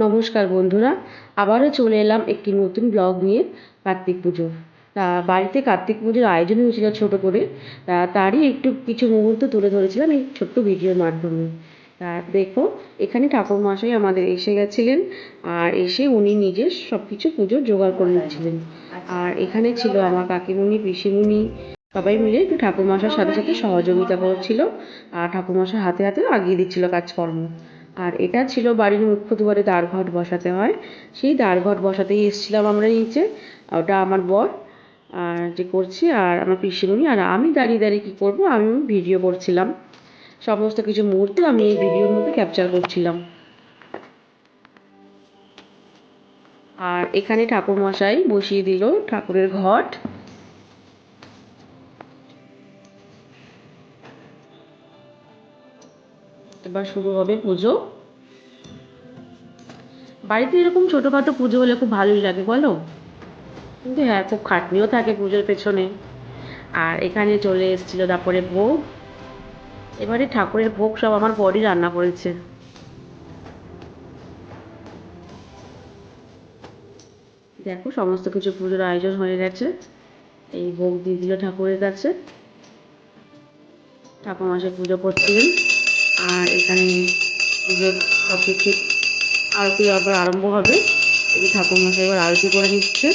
নমস্কার বন্ধুরা, আবারও চলে এলাম একটি নতুন ব্লগ নিয়ে। কার্তিক পুজো, বাড়িতে কার্তিক পুজোর আয়োজন হয়েছিল ছোট করে। তারই একটু কিছু মুহূর্ত তুলে ধরেছিলাম এই ছোট্ট ভিডিওর মাধ্যমে। দেখো, এখানে ঠাকুরমশাই আমাদের এসে গেছিলেন, আর এসে উনি নিজে সব কিছু পুজোর জোগাড় করে নিচ্ছিলেন। আর এখানে ছিল আমার কাকিমুনি, পিসিমুনি, সবাই মিলে একটু ঠাকুরমশার সাথে সাথে সহযোগিতা করছিল, আর ঠাকুরমশার হাতে হাতে আগিয়ে দিচ্ছিল কাজকর্ম। আর এটা ছিল বাড়ির মুখ্য দুয়ারে দ্বারঘট বসাতে হয়, সেই দ্বারঘট বসাতেই এসেছিলাম আমরা নিচে। ওটা আমার বর আর যে করছি, আর আমার পিসিমণি, আর আমি দাঁড়িয়ে দাঁড়িয়ে কী করবো, আমি ভিডিও করছিলাম। সমস্ত কিছু মুহূর্ত আমি এই ভিডিওর মধ্যে ক্যাপচার করছিলাম। আর এখানে ঠাকুরমশাই বসিয়ে দিল ঠাকুরের ঘট। এবার শুরু হবে পুজো। বাড়িতে এরকম ছোটোখাটো পুজো হলে খুব ভালোই লাগে, বলো? কিন্তু হ্যাঁ, খুব খাটনিও থাকে পুজোর পেছনে। আর এখানে চলে এসেছিল তারপরে ভোগ। এবারে ঠাকুরের ভোগ সব আমার বরই রান্না করেছে। দেখো, সমস্ত কিছু পুজোর আয়োজন হয়ে গেছে। এই ভোগ দিয়ে দিল ঠাকুরের কাছে। ঠাকুরমশাই পুজো করছিলেন। আর এখানে পুজোর সব কিছু আরতি আবার আরম্ভ হবে। এই ঠাকুরমশাই এবার আরতি করে নিচ্ছে।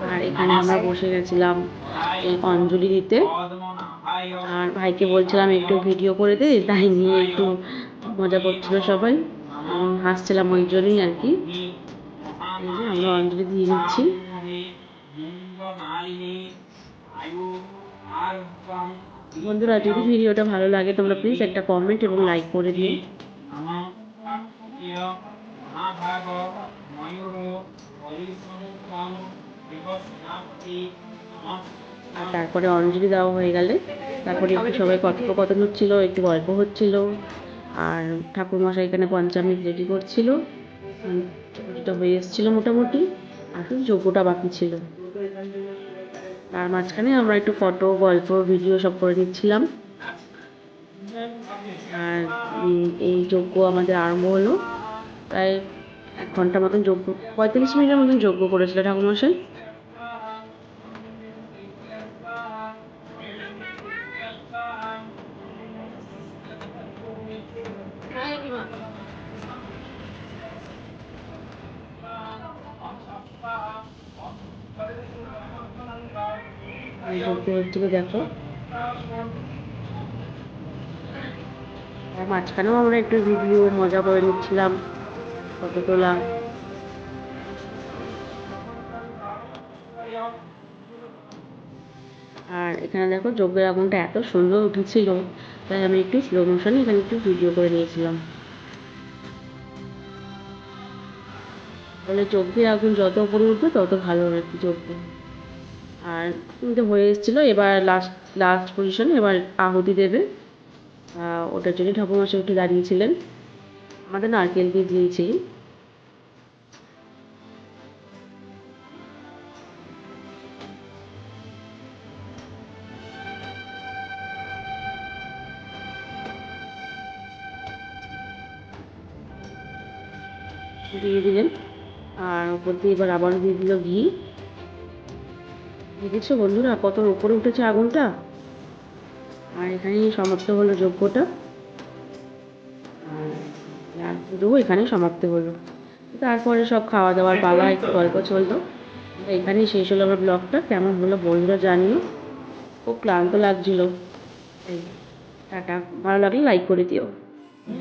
আর এখানে আমরা বসে গেছিলাম অঞ্জলি দিতে। আর ভাইকে বলছিলাম একটু ভিডিও করে দে, তাই নিয়ে একটু মজা করছিল সবাই, হাসছিলাম ওই জন্যই আর কি। এই যে আমরা অঞ্জলি দিয়ে নিচ্ছি। বন্ধুরা, যদি ভিডিওটা ভালো লাগে তোমরা প্লিজ একটা কমেন্ট এবং লাইক করে দিও। আর তারপরে অঞ্জলি দেওয়া হয়ে গেলে তারপরে একটু সবাই কথোপকথন হচ্ছিল, একটু গল্প হচ্ছিল। আর ঠাকুরমশাই এখানে পঞ্চামৃত রেডি করছিল। পুজোটা হয়ে এসেছিলো মোটামুটি, আর শুধু যজ্ঞটা বাকি ছিল। তার মাঝখানে আমরা একটু ফটো, গল্প, ভিডিও সব করে নিচ্ছিলাম। আর এই যজ্ঞ আমাদের আরম্ভ হলো। প্রায় 1 ঘন্টা মতন যজ্ঞ, 45 মিনিটের মতন যজ্ঞ করেছিল ঠাকুরমশাই। যজ্ঞ হচ্ছিল দেখো। আর মাঝখানেও আমরা একটু ভিডিও মজা করে নিচ্ছিলাম, ফটো তোলা। আর এখানে দেখো, যজ্ঞের আগুনটা এত সুন্দর উঠেছিল, তাই আমি একটু স্লো মোশনে এখানে একটু ভিডিও করে নিয়েছিলাম। তাহলে যজ্ঞের আগুন যত উপরে উঠবে তত ভালো হবে যজ্ঞ। আর কিন্তু হয়ে এসেছিলো, এবার লাস্ট পজিশনে এবার আহুতি দেবে। ওটার জন্য ঠাকুরমশাই উঠে দাঁড়িয়েছিলেন, আমাদের নারকেল দিয়ে দিয়েছি। দিয়ে দিলেন, আর উপর দিয়ে এবার আবারও দিয়ে দিল ঘি। দেখেছো বন্ধুরা কত উপরে উঠেছে আগুনটা। আর এখানেই সমাপ্ত হলো যজ্ঞটা, আর পুজো এখানে সমাপ্ত হলো। তারপরে সব খাওয়া দাওয়ার পালা, একটু গল্প চলতো। এখানেই শেষ হলো আমার ব্লগটা। কেমন হলো বন্ধুরা জানিও, খুব ক্লান্ত লাগছিল। এই টাটা, ভালো লাগলে লাইক করে দিও।